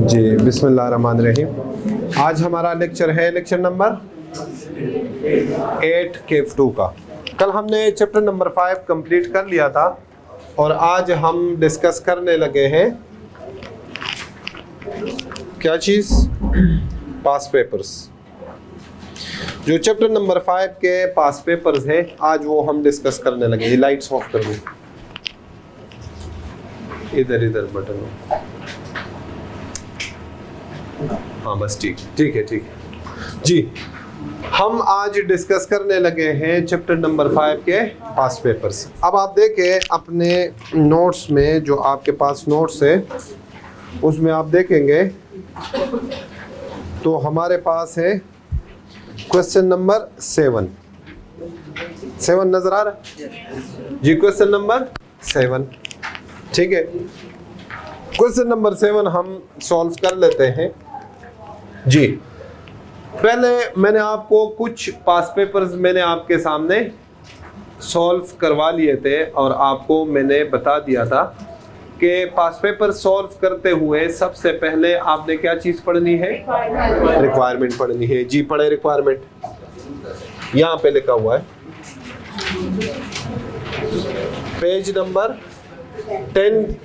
जी बिस्मिल्लाहिर्रहमानिर्रहीम। आज हमारा लेक्चर है लेक्चर नंबर 8 केफ 2 का। कल हमने चैप्टर नंबर 5 कंप्लीट कर लिया था और आज हम डिस्कस करने लगे हैं क्या चीज़, पास पेपर्स। जो चैप्टर नंबर 5 के पास पेपर्स हैं आज वो हम डिस्कस करने लगे। ये लाइट्स ऑफ कर दूँ, इधर इधर बटन हो। हाँ बस ठीक है जी। हम आज डिस्कस करने लगे हैं चैप्टर नंबर 5 के पास पेपर्स। अब आप देखें अपने नोट्स में, जो आपके पास नोट्स है उसमें आप देखेंगे तो हमारे पास है क्वेश्चन नंबर 7 नजर आ रहा है जी। क्वेश्चन नंबर 7, ठीक है। क्वेश्चन नंबर 7 हम सॉल्व कर लेते हैं जी। पहले मैंने आपको कुछ पास पेपर्स मैंने आपके सामने सॉल्व करवा लिए थे और आपको मैंने बता दिया था कि पास पेपर सॉल्व करते हुए सबसे पहले आपने क्या चीज़ पढ़नी है, रिक्वायरमेंट पढ़नी है जी। पढ़े रिक्वायरमेंट, यहाँ पे लिखा हुआ है पेज नंबर 10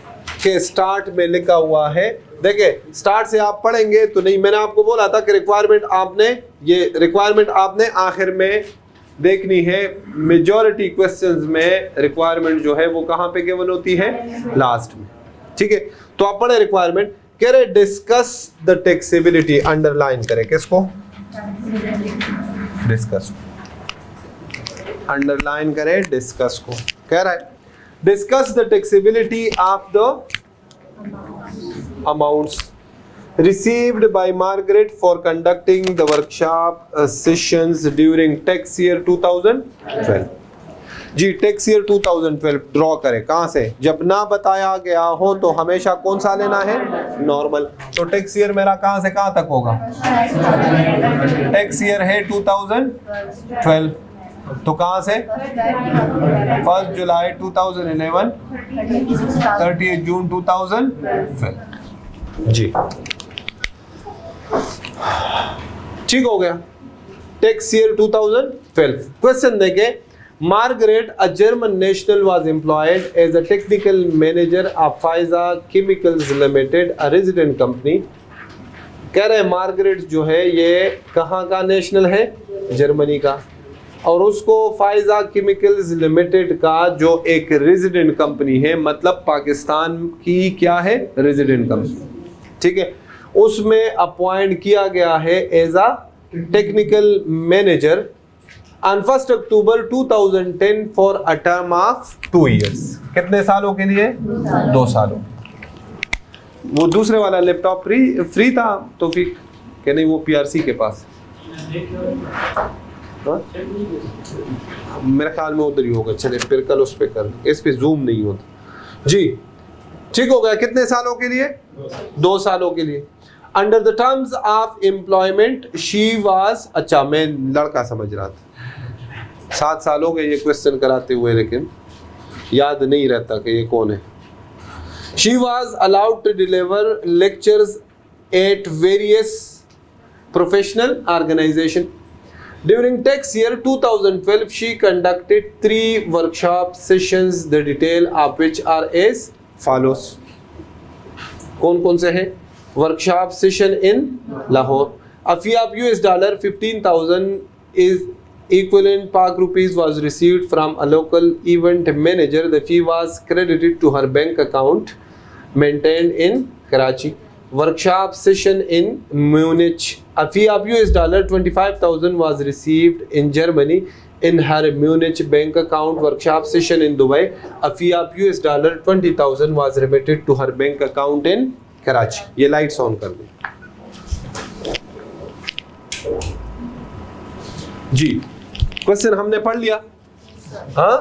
के स्टार्ट में लिखा हुआ है। देखिए स्टार्ट से आप पढ़ेंगे तो नहीं, मैंने आपको बोला था कि रिक्वायरमेंट आपने आखिर में देखनी है। मेजॉरिटी क्वेश्चंस में रिक्वायरमेंट जो है वो कहाँ पे गिवन होती है, लास्ट में, ठीक है। तो आप पढ़े रिक्वायरमेंट, कह रहे डिस्कस द टैक्सेबिलिटी, अंडरलाइन करें किसको, डिस्कस, अंडरलाइन करें डिस्कस को। कह रहा है discuss the taxability of the amounts received by Margaret for conducting the workshop sessions during tax year 2012 ji. Tax year 2012 draw करें कहाँ से, जब ना बताया गया हो तो हमेशा कौन सा लेना है, नॉर्मल। तो टैक्स ईयर मेरा कहाँ से कहाँ तक होगा, टैक्स ईयर है 2012, तो कहाँ से 1 जुलाई 2011 30 जून 2012 जी। ठीक हो गया, टैक्स ईयर 2012। क्वेश्चन देखें, Margaret, a German national, was employed as a technical manager of Pfizer Chemicals Limited, a resident company। कह रहे मार्गरेट जो है ये कहाँ का नेशनल है, जर्मनी का, और उसको फाइजा केमिकल्स लिमिटेड का जो एक रेजिडेंट कंपनी है, मतलब पाकिस्तान की क्या है, रेजिडेंट कंपनी, ठीक है, उसमें अपॉइंट किया गया है as a technical manager on 1 October 2010 for a term of 2 years. कितने सालों के लिए, 2 सालों। वो दूसरे वाला लैपटॉप फ्री था तो फिर क्या नहीं, वो पीआरसी के पास, मेरे ख्याल में उधर ही होगा। चले फिर कल उस पे कर, इस पे जूम नहीं होता जी। ठीक हो गया, कितने सालों के लिए, 2 सालों के लिए। Under the terms of employment she was, अच्छा मैं लड़का समझ रहा था, 7 साल हो गए ये क्वेश्चन कराते हुए लेकिन याद नहीं रहता कि ये कौन है। She was allowed to deliver lectures at various professional organisation. During tax year 2012, she conducted 3 workshop sessions, the detail of which are as follows। कौन कौन से हैं, workshop session in Lahore, a fee of $15,000 is equivalent Pak rupees was received from a local event manager. The fee was credited to her bank account maintained in Karachi। Workshop session in Munich, a fee of $25,000 was received in Germany in her Munich bank account। Workshop session in Dubai, a fee of $20,000 was remitted to her bank account in Karachi। ये lights on कर दें जी। Question हमने पढ़ लिया, हाँ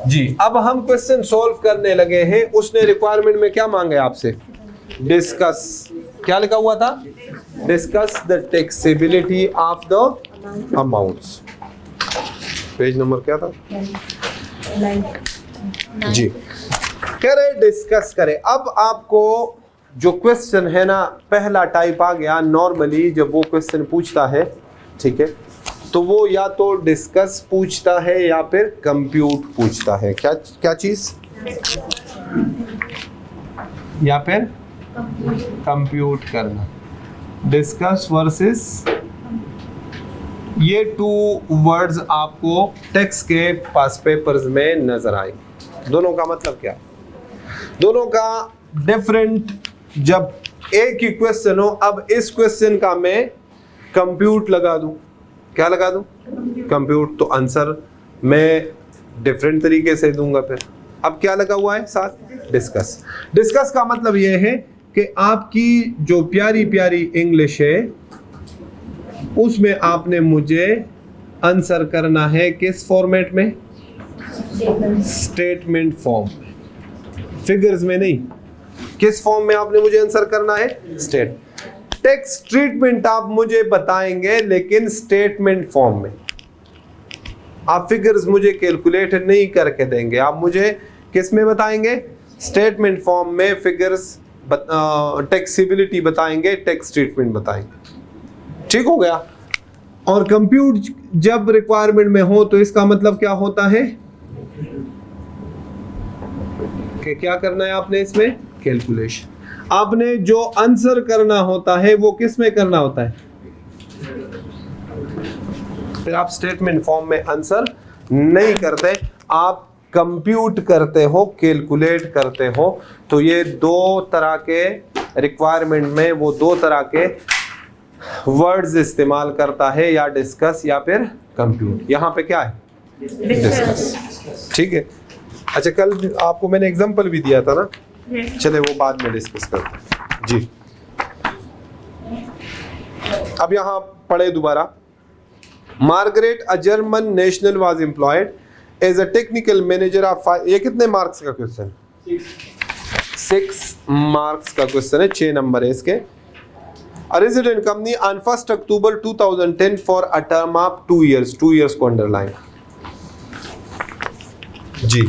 जी। अब हम question solve करने लगे हैं। उसने रिक्वायरमेंट में क्या मांगे आपसे, डिस्कस, क्या लिखा हुआ था, discuss the taxability of the amounts. Page number क्या था जी। कह रहे डिस्कस करें। अब आपको जो क्वेश्चन है ना, पहला टाइप आ गया। नॉर्मली जब वो क्वेश्चन पूछता है, ठीक है, तो वो या तो डिस्कस पूछता है या फिर कंप्यूट पूछता है। क्या क्या चीज? या फिर कंप्यूट करना। डिस्कस वर्सेस, ये टू वर्ड्स आपको टेक्स्ट के पास पेपर्स में नजर आए। दोनों का मतलब क्या? दोनों का डिफरेंट। जब एक ही क्वेश्चन हो, अब इस क्वेश्चन का मैं कंप्यूट लगा दूं, क्या लगा दूं? कंप्यूट, तो आंसर मैं डिफरेंट तरीके से दूंगा। फिर अब क्या लगा हुआ है साथ? डिस्कस। डिस्कस का मतलब यह है कि आपकी जो प्यारी प्यारी इंग्लिश है उसमें आपने मुझे आंसर करना है किस फॉर्मेट में? स्टेटमेंट फॉर्म में, फिगर्स में नहीं। किस फॉर्म में आपने मुझे आंसर करना है? स्टेट। टेक्स्ट ट्रीटमेंट आप मुझे बताएंगे लेकिन स्टेटमेंट फॉर्म में। आप फिगर्स मुझे कैलकुलेट नहीं करके देंगे, आप मुझे किस में बताएंगे? स्टेटमेंट फॉर्म में फिगर्स, टैक्सेबिलिटी बताएंगे, टैक्स ट्रीटमेंट बताएंगे। ठीक हो गया? और कंप्यूट जब रिक्वायरमेंट में हो तो इसका मतलब क्या होता है कि क्या करना है आपने इसमें? कैलकुलेशन। आपने जो आंसर करना होता है वो किस में करना होता है? फिर आप स्टेटमेंट फॉर्म में आंसर नहीं करते, आप कंप्यूट करते हो, कैलकुलेट करते हो। तो ये दो तरह के रिक्वायरमेंट में वो दो तरह के वर्ड्स इस्तेमाल करता है, या डिस्कस या फिर कंप्यूट। यहाँ पे क्या है? डिस्कस। ठीक है। अच्छा, कल आपको मैंने एग्जांपल भी दिया था ना, चले वो बाद में डिस्कस करते हैं जी। अब यहाँ पढ़े दोबारा। Margaret a German national was employed as a technical manager of, ये कितने मार्क्स का क्वेश्चन? 6 मार्क्स का क्वेश्चन है, 6 नंबर है इसके। A resident company on 1st October 2010 for a term of 2 years, 2 years को अंडरलाइन जी।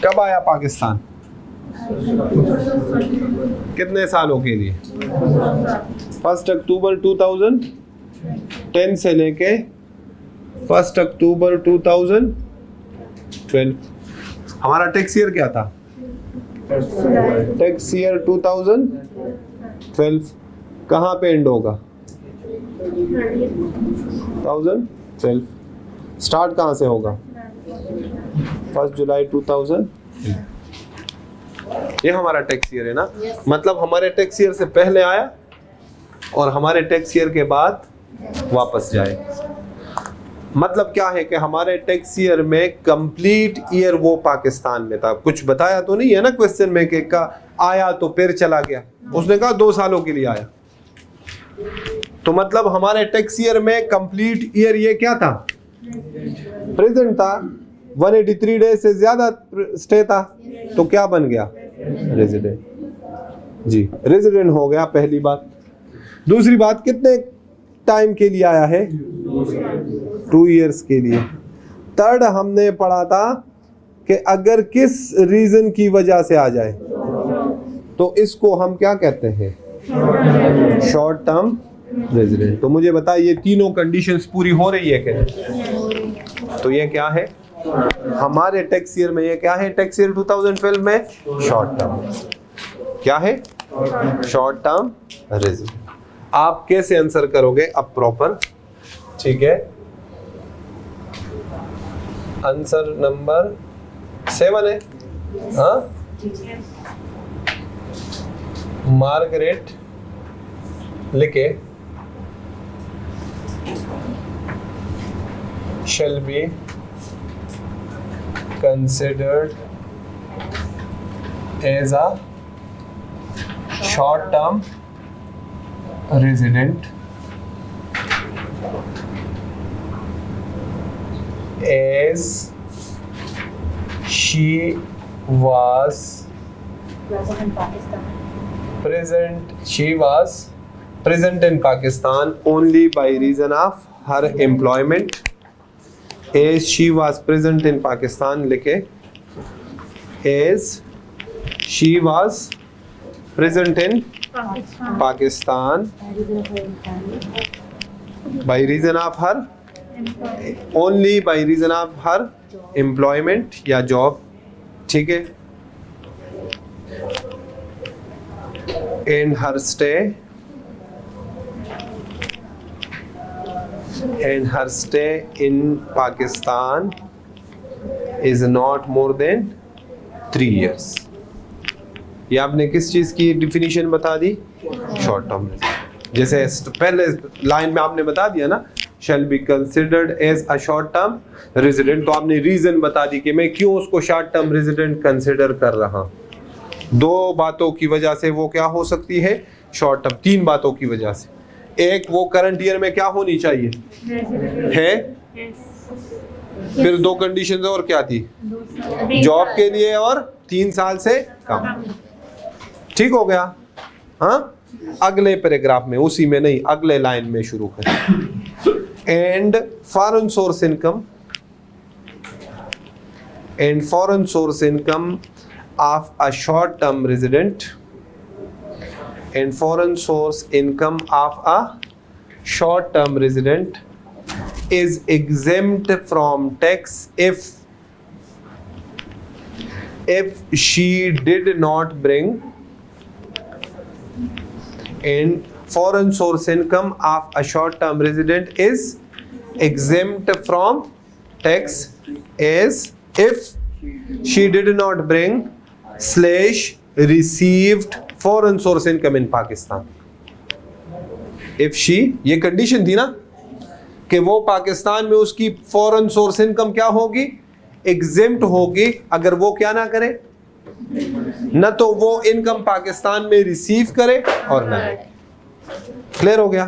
कब आया पाकिस्तान? कितने सालों के लिए? 1 अक्टूबर 2010 से लेके 1 अक्टूबर 2012। हमारा टैक्स ईयर क्या था? टैक्स ईयर 2012 कहाँ पे एंड होगा? 2012। स्टार्ट कहाँ से होगा? 1 जुलाई 2000। ये हमारा टैक्स ईयर है ना। मतलब हमारे टैक्स ईयर से पहले आया और हमारे टैक्स ईयर के बाद वापस जाए। मतलब क्या है कि हमारे टैक्स ईयर में कंप्लीट ईयर वो पाकिस्तान में था। कुछ बताया तो नहीं है ना क्वेश्चन में कि का आया तो फिर चला गया। उसने कहा 2 सालों के लिए आया। तो मतलब हमारे टैक्स ईयर में कंप्लीट ईयर ये क्या था? प्रेजेंट था। 183 डेज से ज्यादा स्टे था तो क्या बन गया? रेजिडेंट जी, रेजिडेंट हो गया। पहली बात। दूसरी बात, कितने टाइम के लिए आया है? 2 इयर्स के लिए। थर्ड हमने पढ़ा था कि अगर किस रीजन की वजह से आ जाए तो इसको हम क्या कहते हैं? Short term resident. तो मुझे बताइए ये तीनों कंडीशंस पूरी हो रही है क्या? तो ये क्या है हमारे टैक्स ईयर में? ये क्या है टैक्स ईयर 2012 में? Short term. क्या है? Short term resident. आप कैसे आंसर करोगे अब प्रॉपर? ठीक है, आंसर नंबर 7 है। हाँ, मार्गरेट लिखे shall be considered as a short term resident as she was present in Pakistan only by reason of her employment. As she was present in Pakistan लिखे as she was present in Pakistan by reason of her only by reason of her employment या job, ठीक है, and her stay in Pakistan is not more than 3 years. ये आपने किस चीज की definition बता दी? Short term. जैसे पहले लाइन में आपने बता दिया ना, shall be considered as a short term resident, तो आपने रीजन बता दी कि मैं क्यों उसको शॉर्ट टर्म रेजिडेंट कंसिडर कर रहा हूं। 2 बातों की वजह से वो क्या हो सकती है? Short term. 3 बातों की वजह से। एक, वो करंट ईयर में क्या होनी चाहिए है, फिर 2 कंडीशंस और क्या थी? जॉब के लिए और 3 साल से कम। ठीक हो गया? हाँ, अगले पैराग्राफ में, उसी में नहीं, अगले लाइन में शुरू करें। And foreign source income of a short term resident and foreign source income of a short term resident is exempt from tax if she did not bring, and foreign source income of a short term resident is exempt from tax as if she did not bring / received foreign source income in Pakistan. If she, ये condition थी ना कि वो पाकिस्तान में उसकी foreign source income क्या होगी? Exempt होगी, अगर वो क्या ना करे, न तो वो इनकम पाकिस्तान में रिसीव करे और ना। क्लियर हो गया?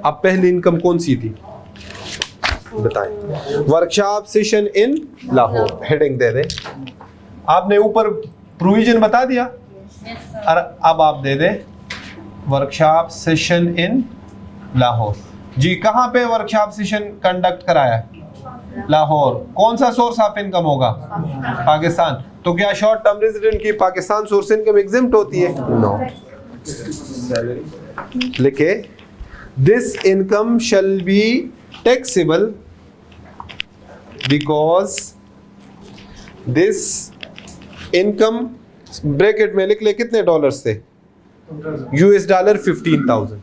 अब पहली इनकम कौन सी थी बताएं? Workshop session in Lahore, heading दे दे। आपने ऊपर प्रोविजन बता दिया, और अब आप दे दे वर्कशॉप सेशन इन लाहौर। जी, कहाँ पे वर्कशॉप सेशन कंडक्ट कराया? लाहौर। कौन सा सोर्स ऑफ इनकम होगा? पाकिस्तान। तो क्या शॉर्ट टर्म रेजिडेंट की पाकिस्तान सोर्स इनकम एग्जेम्प्ट होती है? नो। लिखे, this income shall be taxable because this income, bracket में लिख ले कितने डॉलर्स थे? US dollar 15,000।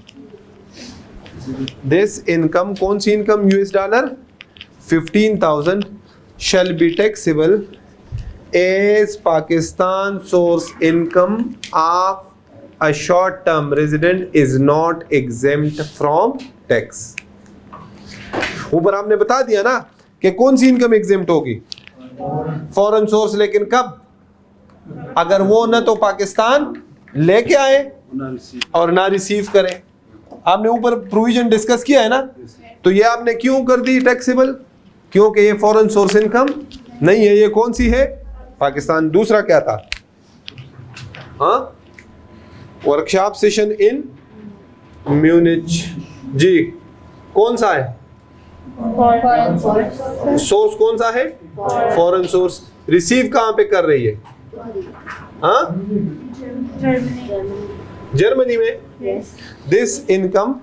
दिस इनकम, कौन सी income? US dollar 15,000 shall be taxable as Pakistan source income of a short term resident is not exempt from tax। ऊपर आपने बता दिया ना कि कौन सी इनकम एग्जेम्प्ट होगी? Foreign source. लेकिन कब? अगर वो न तो पाकिस्तान लेके आए और ना रिसीव करें। आपने ऊपर प्रोविजन डिस्कस किया है ना, तो ये आपने क्यों कर दी टैक्सेबल? क्योंकि ये फॉरेन सोर्स इनकम नहीं है। ये कौन सी है? पाकिस्तान। दूसरा क्या था? हाँ, वर्कशॉप सेशन इन म्यूनिच। जी, कौन सा है? सोर्स कौन सा है? Foreign source. रिसीव कहां पे कर रही है? हाँ, जर्मनी में। This income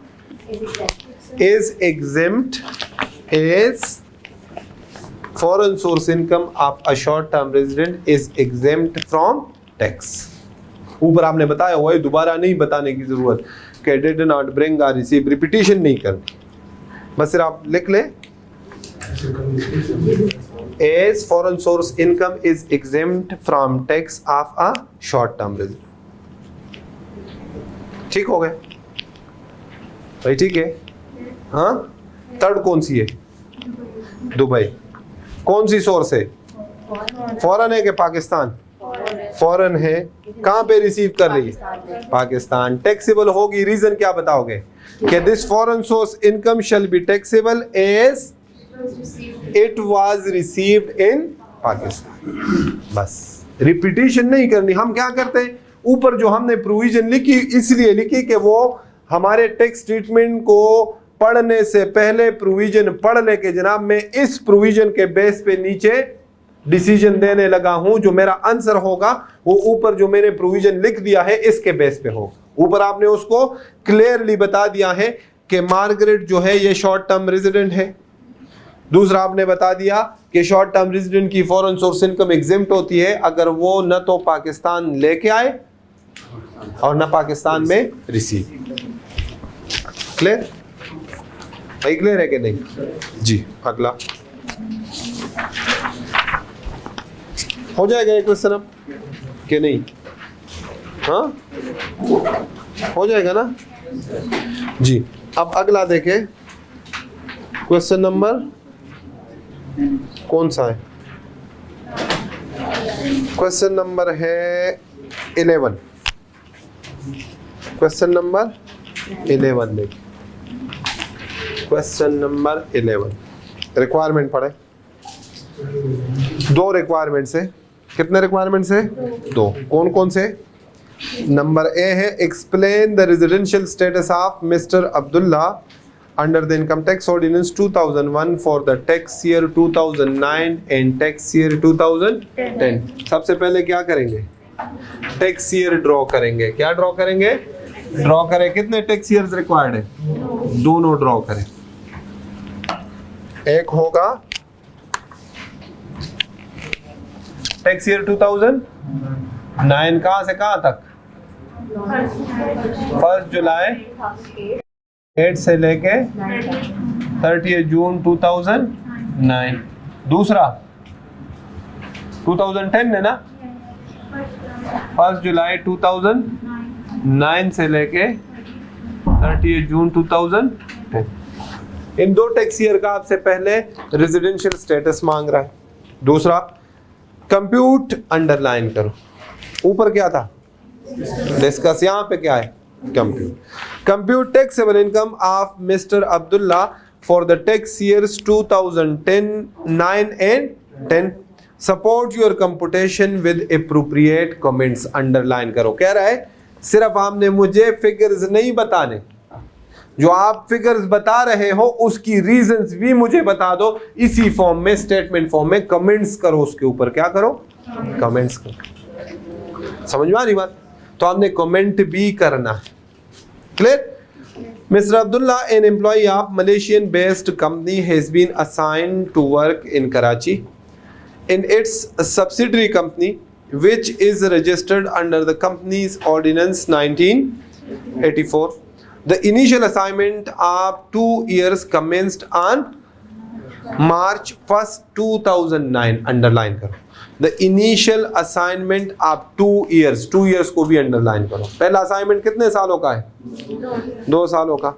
is exempt as foreign source income of a short term resident is exempt from tax. ऊपर आपने बताया हुआ है, दोबारा नहीं बताने की जरूरत कि डिड नॉट ब्रिंग और रिसीव, रिपीटिशन नहीं करनी, बस सिर्फ आप लिख ले as foreign source income is exempt from tax of a short term resident। ठीक हो गया भाई? ठीक है। हाँ, थर्ड कौन सी है? दुबई। कौन सी सोर्स है? फॉरेन है कि पाकिस्तान? फॉरेन है। कहाँ पे रिसीव कर रही है? पाकिस्तान। टैक्सेबल होगी, रीजन क्या बताओगे? कि this foreign source income shall be taxable as it was received in Pakistan. बस, रिपीटिशन नहीं करनी। हम क्या करते हैं, ऊपर जो हमने प्रोविजन लिखी इसलिए लिखी कि वो हमारे टैक्स ट्रीटमेंट को पढ़ने से पहले प्रोविजन पढ़ ले के जनाब मैं इस प्रोविजन के बेस पे नीचे डिसीजन देने लगा हूं, जो मेरा आंसर होगा वो ऊपर जो मैंने प्रोविजन लिख दिया है इसके बेस पे हो। ऊपर आपने उसको क्लियरली बता दिया है कि मार्गरेट जो है ये शॉर्ट टर्म रेजिडेंट है। दूसरा आपने बता दिया कि शॉर्ट टर्म रेजिडेंट की फॉरेन सोर्स इनकम एग्जिम्प्ट होती है अगर वो न तो पाकिस्तान लेके आए और न पाकिस्तान में रिसीव। क्लियर? भाई क्लियर है कि नहीं? जी अगला हो जाएगा एक क्वेश्चन अब कि नहीं? हाँ हो जाएगा ना जी। अब अगला देखें, क्वेश्चन नंबर कौन सा है? क्वेश्चन नंबर है 11। क्वेश्चन नंबर 11 देखिए, क्वेश्चन नंबर 11 रिक्वायरमेंट पढ़े। दो रिक्वायरमेंट है। कितने रिक्वायरमेंट्स है? दो। कौन कौन से? नंबर ए है explain the residential status of mister Abdullah under the income tax ordinance 2001 for the tax year 2009 and tax year 2010। सबसे पहले क्या करेंगे? टैक्स ईयर ड्रॉ करेंगे। क्या ड्रॉ करेंगे? ड्रॉ करें। कितने टैक्स ईयर्स रिक्वायर्ड है? दोनों ड्रॉ करें। एक होगा टैक्स ईयर 2009 कहां से कहां तक? 1 जुलाई 8 से लेके 30 जून 2009। दूसरा 2010 है ना, 1 जुलाई 2009 से लेके 30 जून 2010। इन दो टैक्स ईयर का आपसे पहले रेजिडेंशियल स्टेटस मांग रहा है। दूसरा कंप्यूट, अंडरलाइन करो। ऊपर क्या था? डिस्कस। यहाँ पे क्या है? Compute taxable income of mister Abdullah for the tax years 2010, 9 and 10। Support your computation with appropriate comments. Underline करो। कह रहा है सिर्फ आपने मुझे फिगर्स नहीं बताने, जो आप फिगर्स बता रहे हो उसकी रीजंस भी मुझे बता दो। इसी फॉर्म में, स्टेटमेंट फॉर्म में कमेंट्स करो। उसके ऊपर क्या करो? कमेंट्स करो। समझ में आ रही बात? तो आपने कमेंट भी करना है। Clear? Mr. Abdullah, an employee of Malaysian-based company, has been assigned to work in Karachi in its subsidiary company, which is registered under the Companies Ordinance 1984. The initial assignment of 2 years commenced on March 1st, 2009. Underline करो। The initial assignment of 2 years, 2 years को भी underline करो। पहला assignment कितने सालों का है? 2 सालों का।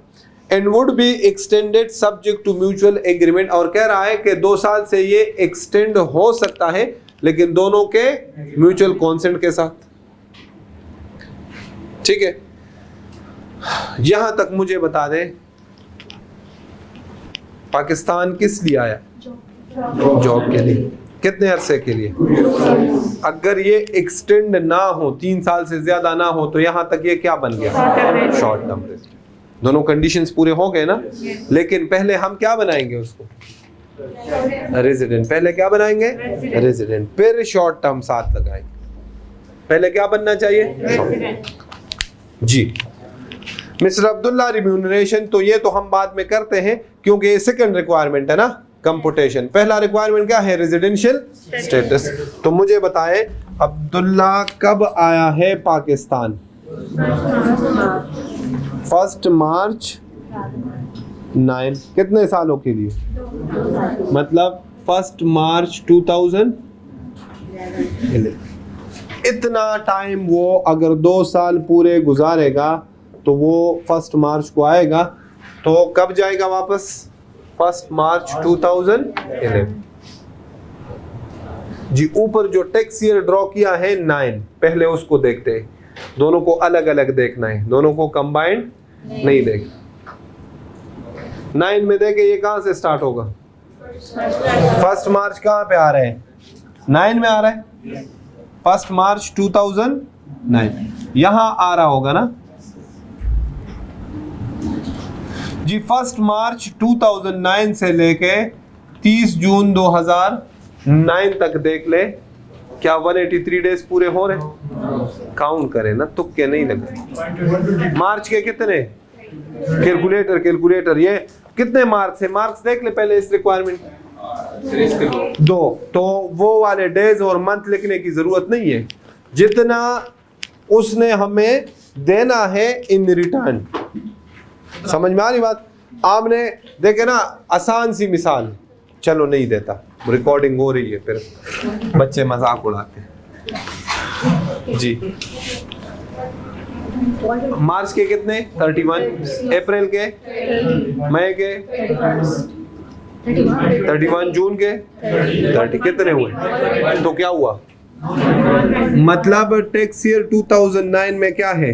And would be extended subject to mutual agreement। और कह रहा है कि 2 साल से ये extend हो सकता है, लेकिन दोनों के mutual consent के साथ। ठीक है? यहां तक मुझे बता दें, पाकिस्तान किस लिए आया? जॉब के लिए। कितने अरसे के लिए? अगर ये एक्सटेंड ना हो, 3 साल से ज्यादा ना हो, तो यहां तक ये क्या बन गया? Short term resident. दोनों कंडीशंस पूरे हो गए ना। लेकिन पहले हम क्या बनाएंगे उसको? रेजिडेंट। पहले क्या बनाएंगे? रेजिडेंट, फिर शॉर्ट टर्म साथ लगाएंगे। पहले क्या बनना चाहिए? जी। मिस्टर अब्दुल्ला रिम्यूनरेशन, तो ये तो हम बाद में करते हैं क्योंकि ये सेकंड रिक्वायरमेंट है ना, कंप्यूटेशन। पहला रिक्वायरमेंट क्या है? Residential status. तो मुझे बताएं अब्दुल्ला कब आया है पाकिस्तान? 1 मार्च 9। कितने सालों के लिए? मतलब 1 मार्च 2011। इतना टाइम वो अगर 2 साल पूरे गुजारेगा तो वो 1 मार्च को आएगा, तो कब जाएगा वापस? 1 मार्च 2011। जी। ऊपर जो टैक्स ईयर ड्रॉ किया है 9, पहले उसको देखते हैं। दोनों को अलग अलग देखना है, दोनों को कंबाइंड नहीं देखना। 9 में देखे ये कहां से स्टार्ट होगा? 1 मार्च कहां पे आ रहे हैं? 9 में आ रहा है। 1 मार्च 2009 यहां आ रहा होगा ना जी। 1 मार्च 2009 से लेके 30 जून 2010 9 तक देख ले, क्या 183 डेज पूरे हो रहे? काउंट करें ना, तुक्के नहीं लगे। मार्च के कितने? कैलकुलेटर ये कितने मार्क्स है? मार्क्स देख ले पहले इस रिक्वायरमेंट 2। तो वो वाले डेज और मंथ लिखने की जरूरत नहीं है, जितना उसने हमें देना है इन रिटर्न। समझ में आ रही बात? आपने देखे ना, आसान सी मिसाल, चलो नहीं देता, रिकॉर्डिंग हो रही है, फिर बच्चे मजाक उड़ाते हैं जी। मार्च के कितने? 31। अप्रैल के, मई के 31, जून के 30। कितने हुए? तो क्या हुआ? मतलब टैक्स ईयर 2009 में क्या है?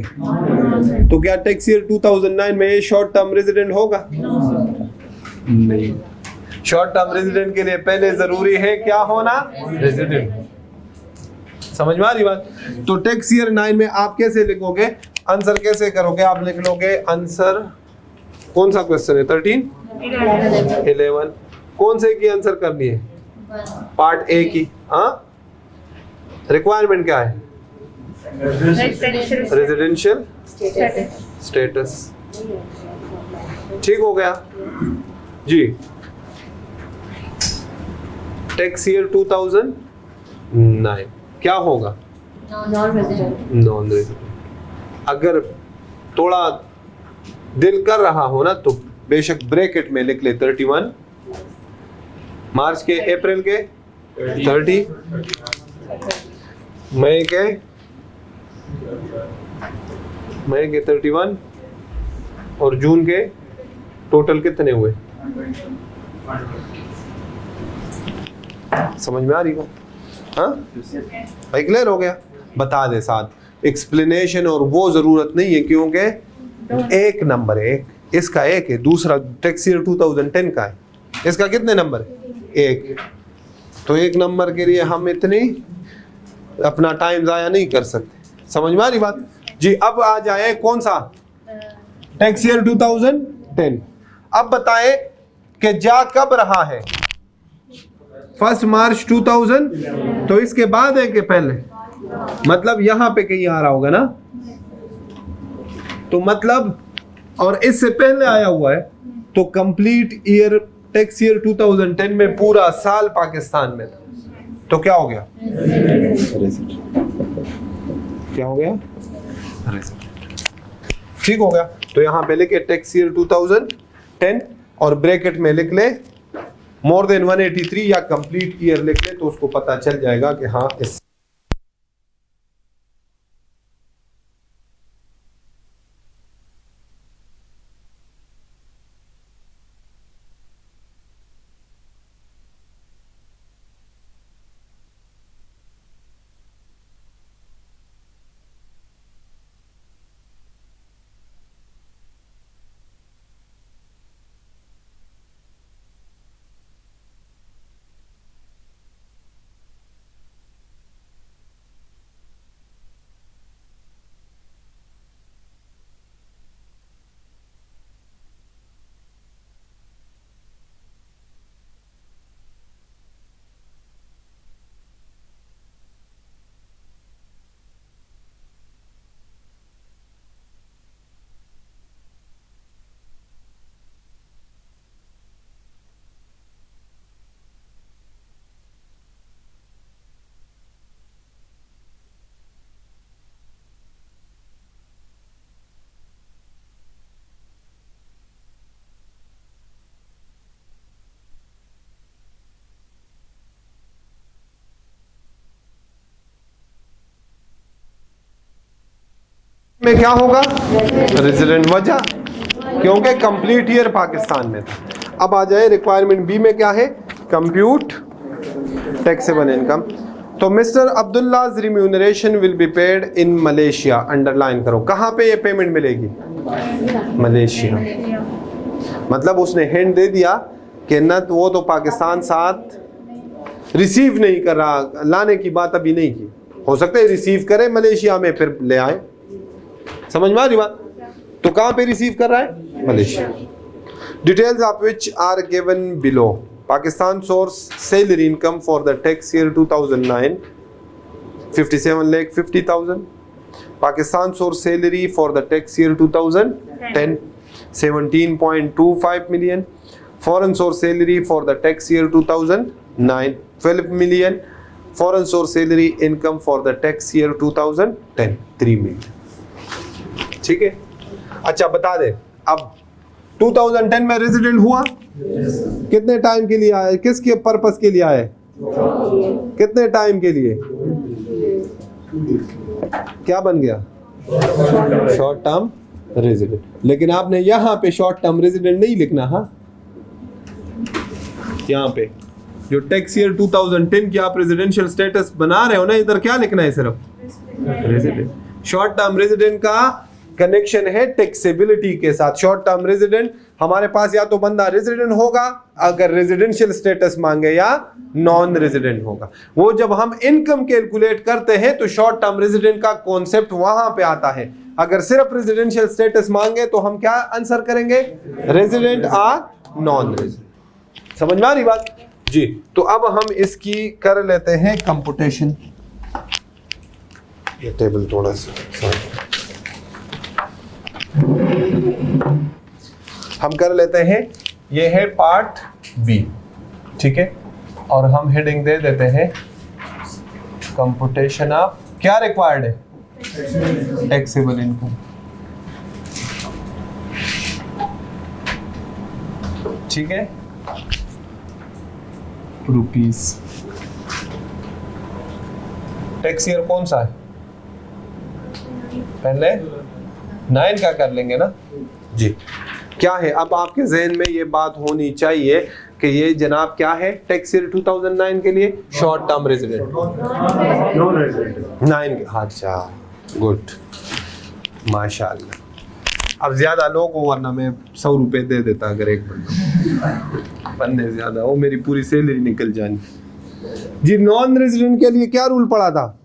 तो क्या टैक्स ईयर 2009 में ये शॉर्ट टर्म रेजिडेंट होगा? नहीं। शॉर्ट टर्म रेजिडेंट के लिए पहले जरूरी है क्या होना? रेजिडेंट। समझ में आ रही बात? तो टैक्स ईयर 9 में आप कैसे लिखोगे? आंसर कैसे करोगे? आप लिख लोगे आंसर, कौन सा क्वेश्चन है? 13, 11। कौन से की आंसर करनी है? पार्ट ए की। हाँ, रिक्वायरमेंट क्या है? Residential status. ठीक हो गया जी। टैक्स ईयर 2009 क्या होगा? Non resident. अगर थोड़ा दिल कर रहा हो ना तो बेशक ब्रैकेट में लिख ले 31, मार्च के, अप्रैल के 30, मई के 31 और जून के टोटल कितने हुए? समझ में आ रही हो? हाँ भाई, क्लियर हो गया? बता दे साथ एक्सप्लेनेशन, और वो जरूरत नहीं है क्योंकि एक नंबर है, इसका एक है, दूसरा टैक्स ईयर 2010 का है, इसका कितने नंबर है? एक। तो एक नंबर के लिए हम इतनी अपना टाइम जाया नहीं कर सकते। समझ में आ रही बात जी? अब आ जाए कौन सा? Tax year 2010। अब बताए कि जा कब रहा है? 1 मार्च 2000। तो इसके बाद है कि पहले? मतलब यहां पे कहीं आ रहा होगा ना, तो मतलब, और इससे पहले आया हुआ है, तो कंप्लीट ईयर टैक्स ईयर 2010 में पूरा साल पाकिस्तान में था, तो क्या हो गया? क्या हो गया? ठीक हो गया। तो यहां पे लिखे टैक्स ईयर 2010 और ब्रैकेट में लिख ले मोर देन 183 या कंप्लीट ईयर लिख ले, तो उसको पता चल जाएगा कि हाँ इस में क्या होगा? रेजिडेंट। वजह क्योंकि कंप्लीट ईयर पाकिस्तान में था। अब आ जाए रिक्वायरमेंट बी में क्या है? Compute taxable income. तो mister Abdullah's remuneration will be paid in Malaysia. Underline करो, कहाँ पे ये पेमेंट मिलेगी? मलेशिया। मतलब उसने हिंट दे दिया कि न तो वो तो पाकिस्तान साथ रिसीव नहीं कर रहा, लाने की बात अभी नहीं की, हो सकता है रिसीव करे मलेशिया में फिर ले आए। समझ में आ रही बात? तो कहाँ पे रिसीव कर रहा है? Malaysia. Details of which are given below. Pakistan source salary income for the tax year 2009 57,50,000. Pakistan source salary for the tax year 2010 17.25 million. Foreign source salary for the tax year 2009 12 million. Foreign source salary income for the tax year 2010 3 million. ठीक है, अच्छा बता दे अब 2010 में resident हुआ, कितने time के लिए आए, किसके पर्पस के लिए आए, कितने टाइम के लिए, क्या बन गया, शॉर्ट टर्म रेजिडेंट. लेकिन आपने यहाँ पे शॉर्ट टर्म रेजिडेंट नहीं लिखना. हाँ, यहाँ पे जो टैक्स ईयर 2010 की आप रेजिडेंशियल स्टेटस बना रहे हो ना, इधर क्या लिखना है, सिर्फ रेजिडेंट. शॉर्ट टर्म रेजिडेंट का कनेक्शन है टैक्सेबिलिटी के साथ. शॉर्ट टर्म रेजिडेंट हमारे पास या तो बंदा रेजिडेंट होगा अगर रेजिडेंशियल स्टेटस मांगे, या नॉन रेजिडेंट होगा. वो जब हम इनकम कैलकुलेट करते हैं तो शॉर्ट टर्म रेजिडेंट का कॉन्सेप्ट वहां पे आता है. अगर सिर्फ रेजिडेंशियल स्टेटस मांगे तो हम क्या आंसर करेंगे, रेजिडेंट और नॉन रेजिडेंट. समझ में आ रही बात जी. तो अब हम इसकी कर लेते हैं कंप्यूटेशन. ये टेबल थोड़ा सा हम कर लेते हैं. ये है पार्ट बी, ठीक है, और हम हेडिंग दे देते हैं कंप्यूटेशन ऑफ, क्या रिक्वायर्ड है, टैक्सेबल इनकम. ठीक है, रुपीस. टैक्स ईयर कौन सा है, पहले 9 का कर लेंगे ना जी. क्या है, अब आपके जहन में ये बात होनी चाहिए कि ये जनाब क्या है, टैक्स ईयर 2009 के लिए शॉर्ट टर्म रेजिडेंट 9 के. अच्छा, गुड, माशाल्लाह. अब ज्यादा लोग हो, वरना मैं 100 रुपए दे देता अगर एक बंदे ज्यादा हो, मेरी पूरी सैलरी निकल जानी जी. नॉन रेजिडेंट के लिए क्या रूल पड़ा था,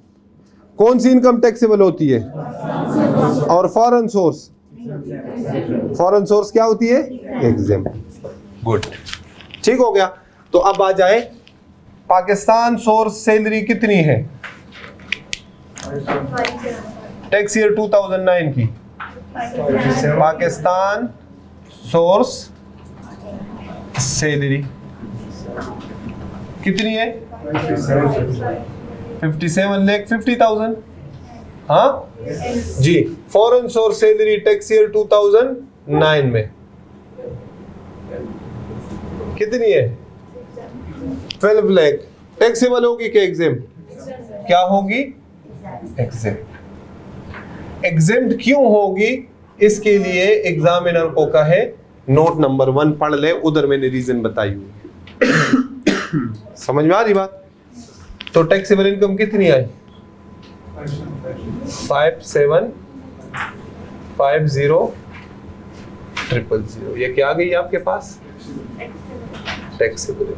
कौन सी इनकम टैक्सेबल होती है, और फॉरेन सोर्स, फॉरेन सोर्स क्या होती है, एग्जेम्प्ट. गुड, ठीक हो गया. तो अब आ जाए, पाकिस्तान सोर्स सैलरी कितनी है टैक्स ईयर 2009 की, पाकिस्तान सोर्स सैलरी कितनी है, 57,50,000. हाँ जी. Foreign source salary tax year 2009 में कितनी है, 12 लाख. टैक्सेबल होगी क्या एग्जेम्प्ट, क्या होगी, एग्जेम्प्ट. एग्जेम्प्ट क्यों होगी, इसके लिए एग्जामिनर को कहे नोट नंबर 1 पढ़ ले, उधर मैंने रीजन बताई हुई. समझ में आ रही बात. तो टैक्सेबल इनकम कितनी आई, 57,50,000. ये क्या आ गई आपके पास, टैक्सेबल.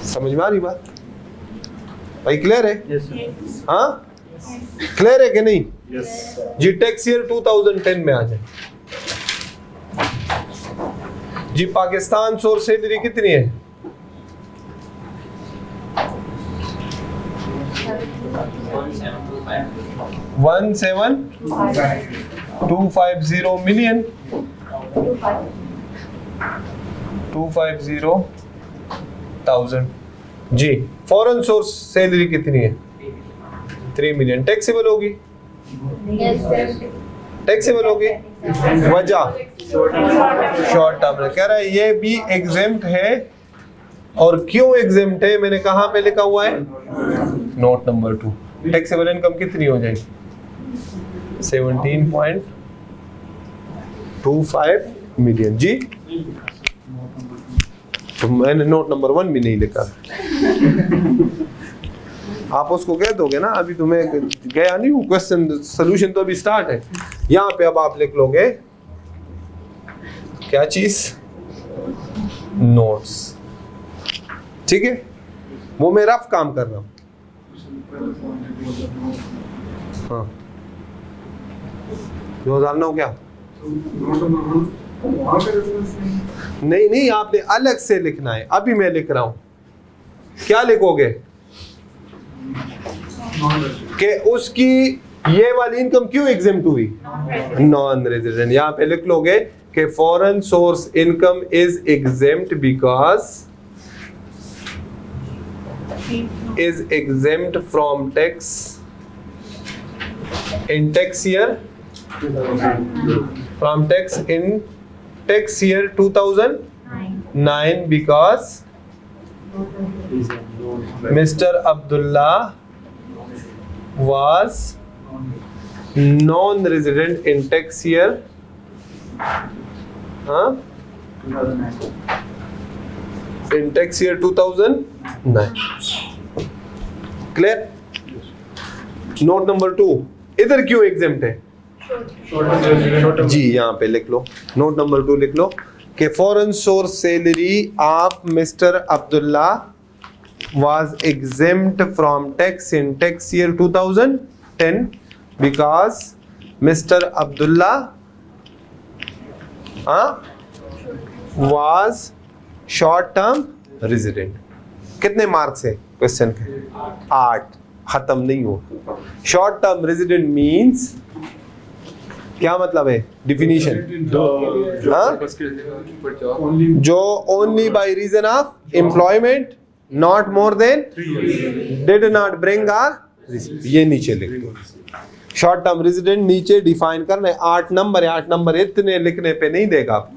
समझ में आ रही बात भाई, क्लियर है. हाँ, क्लियर है कि नहीं जी. टैक्स ईयर 2010 में आ जाए जी. पाकिस्तान सोर्स सैलरी कितनी है, 17,250 million, 250,000 जी. फॉरेन सोर्स सैलरी कितनी है, 3 मिलियन. टैक्सेबल होगी, टैक्सेबल होगी. वजह शॉर्ट टर्म कह रहा है, ये भी एग्जेम्प्ट है. और क्यों एग्जेम्प्ट है, मैंने कहाँ पे लिखा हुआ है, नोट नंबर 2. टैक्सेबल इनकम कितनी हो जाएगी, 17.25 मिलियन जी. तो मैंने नोट नंबर 1 भी नहीं लिखा. आप उसको कह दोगे ना, अभी तुम्हें गया नहीं वो क्वेश्चन, सोल्यूशन तो अभी स्टार्ट है. यहाँ पे अब आप लिख लोगे क्या चीज, नोट्स. ठीक है, वो मैं रफ काम कर रहा हूं. हाँ, 2009 क्या नहीं नहीं, आपने अलग से लिखना है। अभी मैं लिख रहा हूं, क्या लिखोगे कि उसकी ये वाली इनकम क्यों एग्जेम्प्ट हुई, नॉन रेजिडेंट। यहां पे लिख लोगे कि foreign source income is exempt because is exempt from tax in tax year from tax in tax year 2009 because Mr. Abdullah was non-resident in tax year 2009। Clear? Note number 2, इधर क्यों exempt है जी, यहां पे लिख लो। नोट नंबर 2 लिख लो कि foreign source salary of mister Abdullah was exempt from tax in tax year 2010 because Mr. Abdullah was short term resident। कितने marks है क्वेश्चन के? 8। खत्म नहीं हो। शॉर्ट टर्म रेजिडेंट मींस क्या मतलब है? डिफिनीशन जो only by reason of employment not more than did not bring R, ये नीचे लिख दो। शॉर्ट टर्म रेजिडेंट नीचे डिफाइन करना है। 8 नंबर है, 8 नंबर इतने लिखने पे नहीं देगा आप।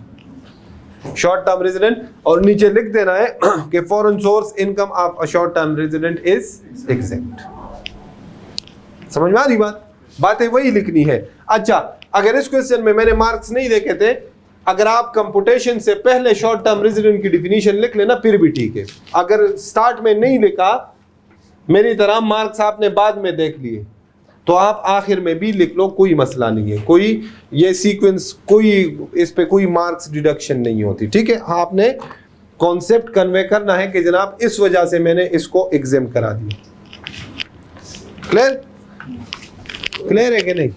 शॉर्ट टर्म रेजिडेंट और नीचे लिख देना है कि foreign source income of a short term resident is exempt. समझ में आ रही बात? बातें वही लिखनी है। अच्छा, अगर इस क्वेश्चन में मैंने मार्क्स नहीं देखे थे, अगर आप कंप्यूटेशन से पहले शॉर्ट टर्म रेजिडेंट की डिफिनीशन लिख लेना फिर भी ठीक है। अगर स्टार्ट में नहीं लिखा मेरी तरह, मार्क्स आपने बाद में देख लिए, तो आप आखिर में भी लिख लो, कोई मसला नहीं है। कोई ये सीक्वेंस, कोई इस पे कोई मार्क्स डिडक्शन नहीं होती। ठीक है, आपने कॉन्सेप्ट कन्वे करना है कि जनाब इस वजह से मैंने इसको एग्जाम करा दिया। क्लियर? क्लियर है कि नहीं?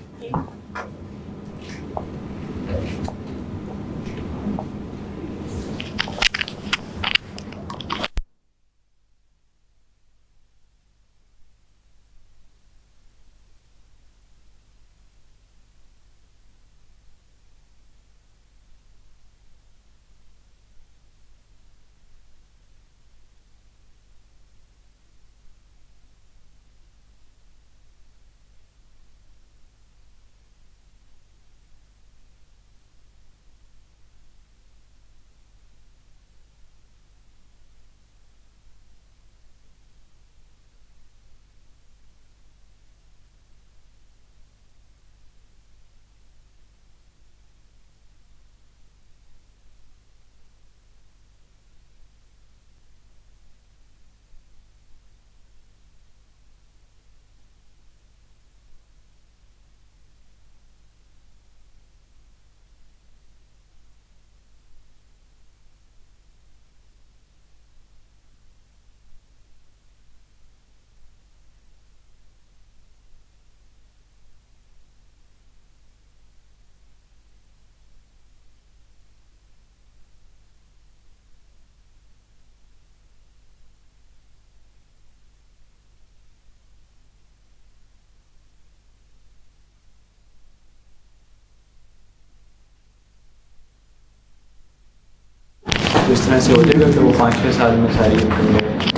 इस तरह से हो जाएगा तो वो 5-6 साल में सारी इनकम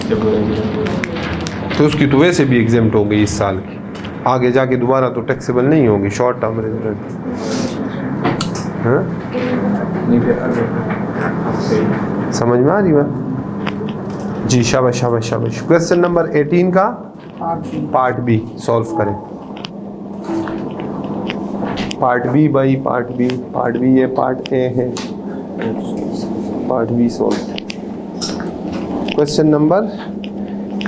जब वो तो उसकी तो वैसे भी एग्जेम्प्ट हो गई इस साल की, आगे जाके दोबारा तो टैक्सेबल नहीं होगी शॉर्ट टर्म रेजिडेंट। नहीं फिर आगे समझ में आ रही बात जी? शाबाश शाबाश शाबाश। क्वेश्चन नंबर 18 का पार्ट बी सॉल्व करें। पार्ट बी भाई, पार्ट बी ये पार्ट ए है, part B solve. Question number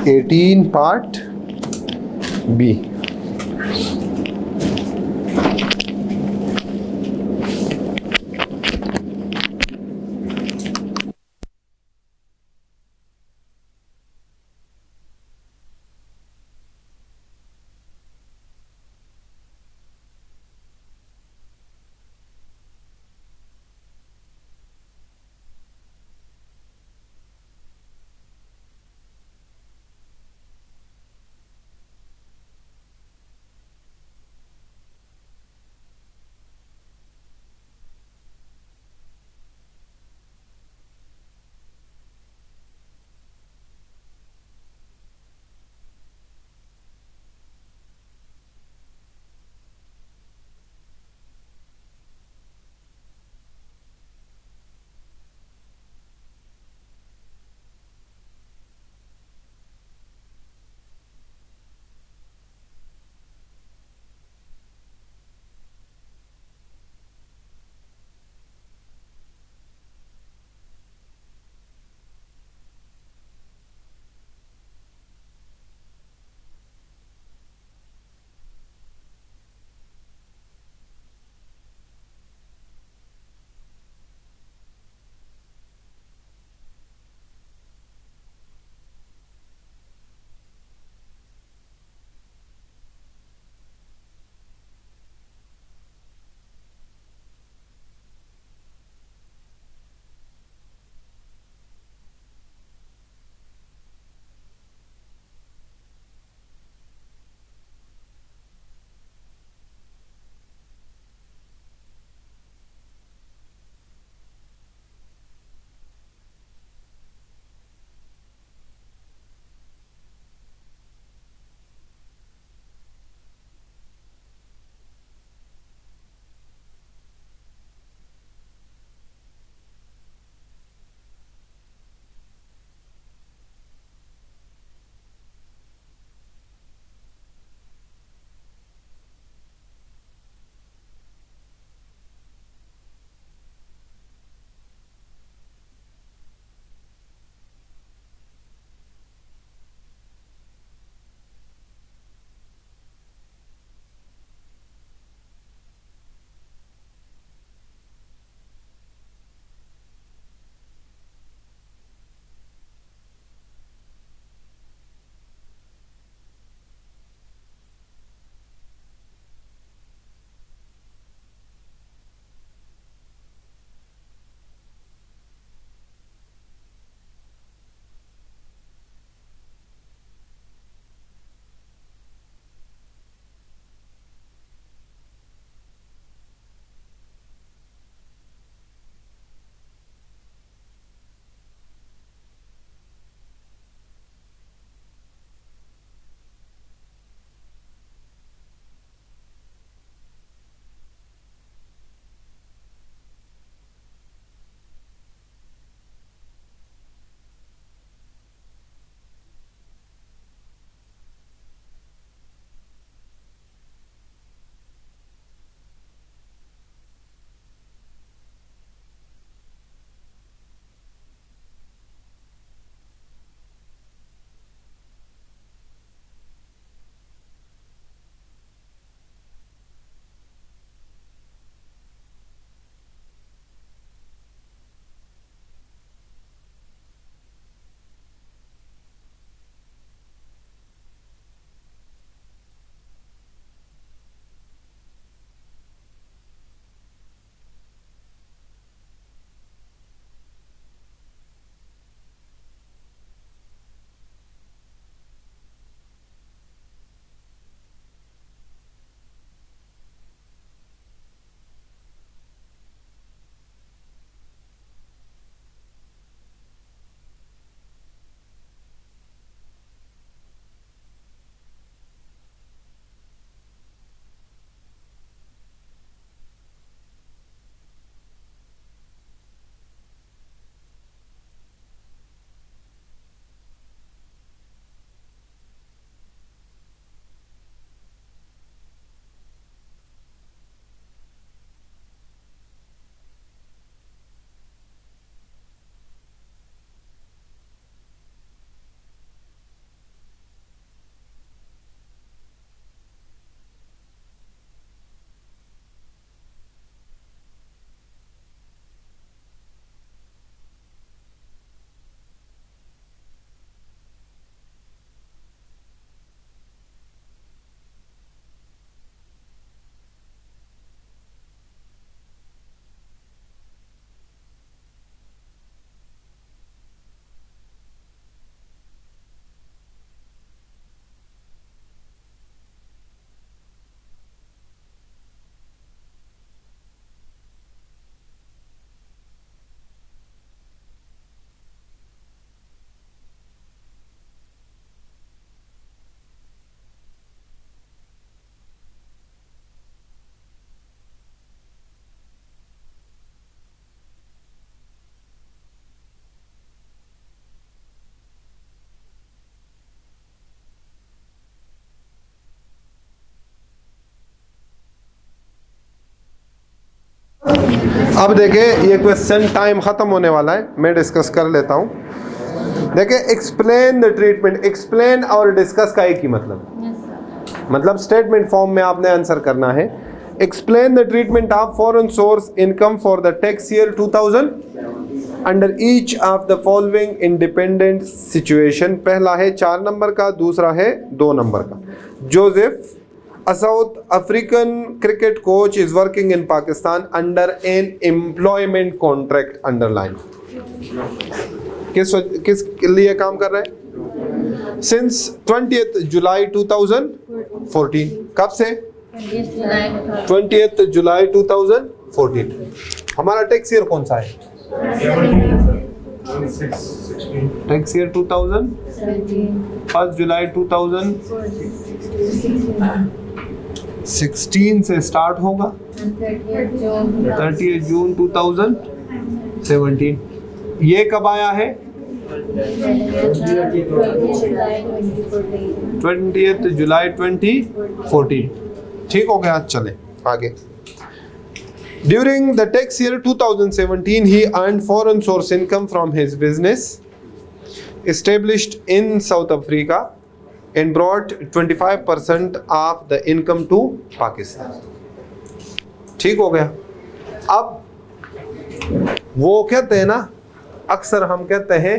18 part B. अब देखें, ये क्वेश्चन टाइम ख़त्म होने वाला है, मैं डिस्कस कर लेता हूँ। देखें, एक्सप्लेन द ट्रीटमेंट। एक्सप्लेन और डिस्कस का एक ही मतलब स्टेटमेंट फॉर्म में आपने आंसर करना है। Explain the treatment of foreign source income for the tax year 2000 under each of the following independent situation. पहला है 4 नंबर का, दूसरा है 2 नंबर का। Joseph, a South African cricket coach is working in Pakistan under an employment contract underline. किस लिए काम कर रहे हैं? Since 20th July 2014. कब से? 20th July 2014. हमारा टैक्स ईयर कौन सा है? टैक्स ईयर 2000, 1 जुलाई 2016 से स्टार्ट होगा, 30 जून 2017। ये कब आया है? 20th जुलाई 2014। ठीक हो गया, चले आगे। During the tax year 2017, he earned foreign source income from his business established in South Africa and brought 25% of the income to Pakistan. ठीक हो गया। अब वो कहते हैं ना, अक्सर हम कहते हैं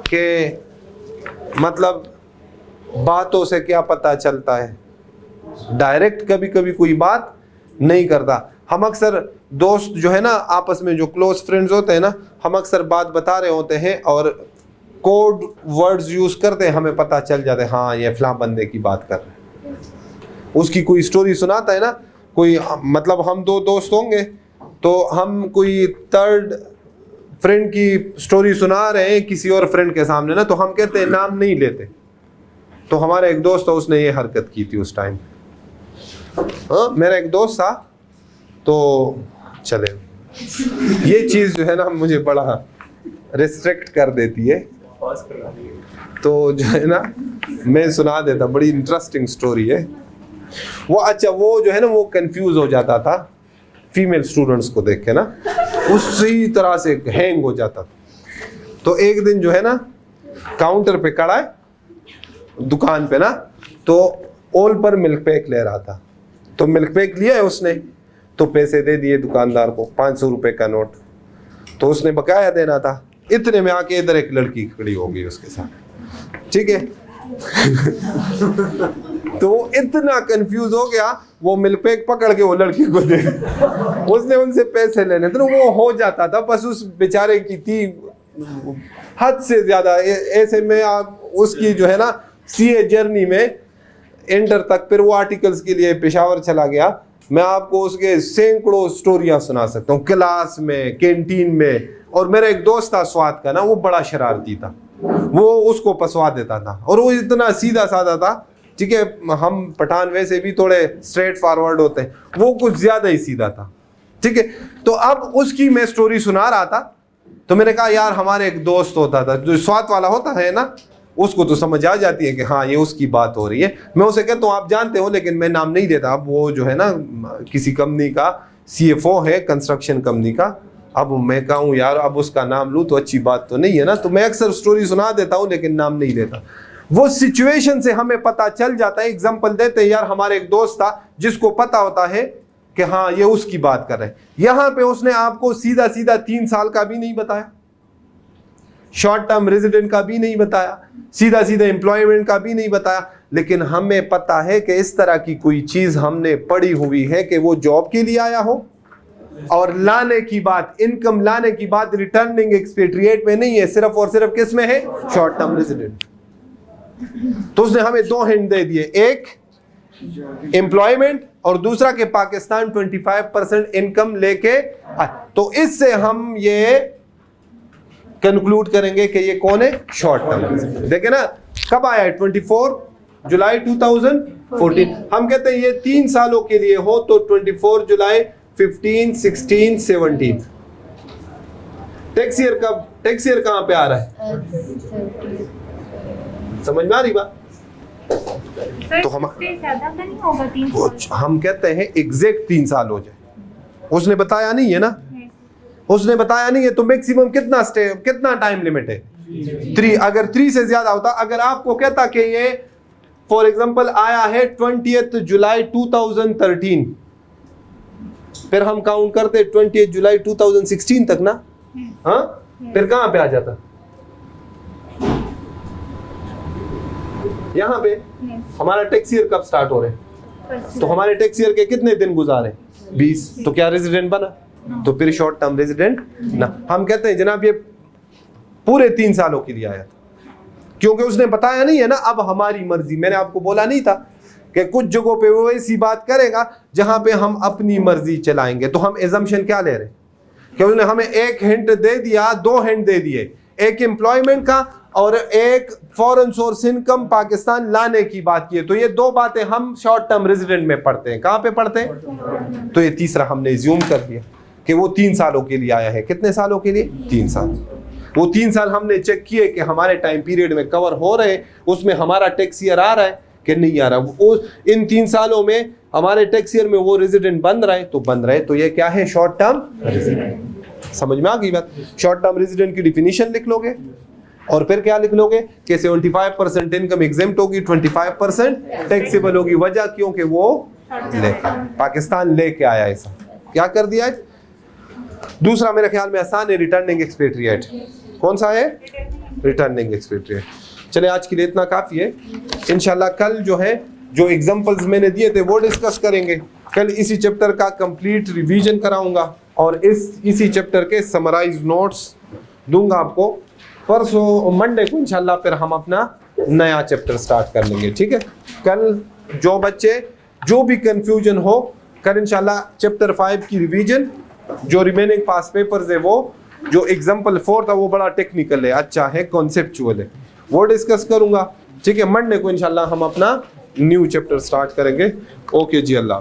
कि मतलब बातों से क्या पता चलता है, डायरेक्ट कभी कभी कोई बात नहीं करता। हम अक्सर दोस्त जो है ना, आपस में जो क्लोज फ्रेंड्स होते हैं ना, हम अक्सर बात बता रहे होते हैं और कोड वर्ड्स यूज करते हैं, हमें पता चल जाता है हाँ ये फलां बंदे की बात कर रहे हैं। उसकी कोई स्टोरी सुनाता है ना कोई, मतलब हम 2 दोस्त होंगे तो हम कोई थर्ड फ्रेंड की स्टोरी सुना रहे हैं किसी और फ्रेंड के सामने ना, तो हम कहते हैं नाम नहीं लेते। तो हमारा एक दोस्त था, उसने ये हरकत की थी उस टाइम। हाँ, मेरा एक दोस्त था, तो चले ये चीज़ जो है ना मुझे बड़ा रिस्ट्रिक्ट कर देती है, तो जो है ना मैं सुना देता, बड़ी इंटरेस्टिंग स्टोरी है वो। अच्छा, वो जो है ना वो कंफ्यूज हो जाता था फीमेल स्टूडेंट्स को देख के ना, उसी तरह से हैंग हो जाता था। तो एक दिन जो है ना काउंटर पे खड़ा है दुकान पे ना, तो ओल पर मिल्क पैक ले रहा था। तो मिल्क पैक लिया है उसने, तो पैसे दे दिए दुकानदार को, 500 रुपए का नोट। तो उसने बकाया देना था। इतने में आके इधर एक लड़की खड़ी हो गई उसके साथ, ठीक है। तो वो इतना कंफ्यूज हो गया, वो मिल्क पैक पकड़ के वो लड़की को दे, उसने उनसे पैसे लेने, तो वो हो जाता था। बस उस बेचारे की थी हद से ज्यादा। ऐसे में आप उसकी जो है ना सीए जर्नी में इंटर तक, फिर वो आर्टिकल्स के लिए पेशावर चला गया। मैं आपको उसके सैकड़ों स्टोरियां सुना सकता हूँ, क्लास में, कैंटीन में। और मेरा एक दोस्त था स्वाद का ना, वो बड़ा शरारती था, वो उसको पसवा देता था। और वो इतना सीधा साधा था, ठीक है, हम पठान वैसे भी थोड़े स्ट्रेट फॉरवर्ड होते हैं, वो कुछ ज्यादा ही सीधा था, ठीक है। तो अब उसकी मैं स्टोरी सुना रहा था, तो मैंने कहा यार हमारे एक दोस्त होता था जो स्वाद वाला होता है ना, उसको तो समझ आ जाती है कि हाँ ये उसकी बात हो रही है। मैं उसे कहता हूँ आप जानते हो, लेकिन मैं नाम नहीं देता। अब वो जो है ना किसी कंपनी का CFO है, कंस्ट्रक्शन कंपनी का। अब मैं कहूँ यार अब उसका नाम लूँ तो अच्छी बात तो नहीं है ना, तो मैं अक्सर स्टोरी सुना देता हूँ लेकिन नाम नहीं देता। वो सिचुएशन से हमें पता चल जाता है। एग्जाम्पल देते हैं, यार हमारे एक दोस्त था जिसको पता होता है कि हाँ ये उसकी बात कर रहे हैं। यहाँ पे उसने आपको सीधा सीधा 3 साल का भी नहीं बताया, शॉर्ट टर्म रेजिडेंट का भी नहीं बताया, सीधा सीधा एम्प्लॉयमेंट का भी नहीं बताया, लेकिन हमें पता है कि इस तरह की कोई चीज हमने पढ़ी हुई है कि वो जॉब के लिए आया हो, और लाने की बात, इनकम लाने की बात रिटर्निंग एक्सपेट्रिएट में नहीं है, सिर्फ और सिर्फ किस में है? Short term resident. तो उसने हमें 2 हिंट दे दिए, एक एम्प्लॉयमेंट और दूसरा के पाकिस्तान 25% इनकम लेके। तो इससे हम ये कंक्लूड करेंगे कि ये कौन है? Short term. देखे ना कब आया है? 24 जुलाई 2014। हम कहते हैं ये 3 सालों के लिए हो तो 24 जुलाई 15, 16, 17। टैक्स ईयर कब? टैक्स ईयर कहां पे आ रहा है? समझ में आ रही बात? तो हम कहते हैं एग्जैक्ट 3 साल हो जाए, उसने बताया नहीं है ना। उसने बताया नहीं है, तो मैक्सिमम कितना टाइम लिमिट है 3। अगर 3 से ज्यादा होता, अगर आपको कहता कि ये फॉर एग्जांपल आया है 20 जुलाई 2013, फिर हम काउंट करते 20 जुलाई 2016 तक ना, हाँ, फिर कहां पे आ जाता? यहां पे हमारा टैक्स ईयर कब स्टार्ट हो रहे हैं, तो हमारे टैक्स ईयर के कितने दिन गुजारे? 20। तो क्या रेजिडेंट बना? तो फिर शॉर्ट टर्म रेजिडेंट ना। हम कहते हैं जनाब ये पूरे 3 सालों के लिए आया था, क्योंकि उसने बताया नहीं है ना, अब हमारी मर्जी। मैंने आपको बोला नहीं था कि कुछ जगहों पे वो ऐसी बात करेगा जहां पे हम अपनी मर्जी चलाएंगे। तो हम एजम्पशन क्या ले रहे हैं कि उसने हमें एक हिंट दे दिया, 2 हिंट दे दिए, एक एम्प्लॉयमेंट का और एक फॉरेन सोर्स इनकम पाकिस्तान लाने की बात की है। तो ये 2 बातें हम शॉर्ट टर्म रेजिडेंट में पढ़ते हैं। कहां पे पढ़ते हैं? तो ये तीसरा हमने एज्यूम कर दिया कि वो 3 सालों के लिए आया है। कितने सालों के लिए? 3 साल। वो 3 साल हमने चेक किए कि हमारे टाइम पीरियड में कवर हो रहे, उसमें हमारा टैक्स ईयर आ रहा है कि नहीं आ रहा। वो इन 3 सालों में हमारे टैक्स ईयर में वो रेजिडेंट बन रहा है तो बन रहा है। तो ये क्या है? Short term resident. समझ में आ गई बात? शॉर्ट टर्म रेजिडेंट की डिफिनीशन लिख लोगे और फिर क्या लिख लोगे कि 75% इनकम एग्जेम्प्ट होगी, 25% टैक्सेबल होगी। वजह क्योंकि वो पाकिस्तान लेके आया। ऐसा क्या कर दिया है? दूसरा मेरे ख्याल में आसान है, रिटर्निंग एक्सपेट्रिएट। कौन सा है? Returning expatriate. चले आज के लिए इतना काफ़ी है। इंशाल्लाह कल जो है, जो एग्जांपल्स मैंने दिए थे वो डिस्कस करेंगे। कल इसी चैप्टर का कंप्लीट रिवीजन कराऊंगा और इसी चैप्टर के समराइज नोट्स दूंगा आपको। परसों मंडे को इंशाल्लाह फिर हम अपना नया चैप्टर स्टार्ट कर लेंगे। ठीक है? कल जो बच्चे जो भी कंफ्यूजन हो, कल इंशाल्लाह चैप्टर 5 की रिवीजन, जो रिमेनिंग पास पेपर्स है, वो जो एग्जाम्पल 4 था वो बड़ा टेक्निकल है, अच्छा है, कॉन्सेप्चुअल है, वो डिस्कस करूंगा। ठीक है? मंडे को इंशाल्लाह हम अपना न्यू चैप्टर स्टार्ट करेंगे। ओके जी, अल्लाह।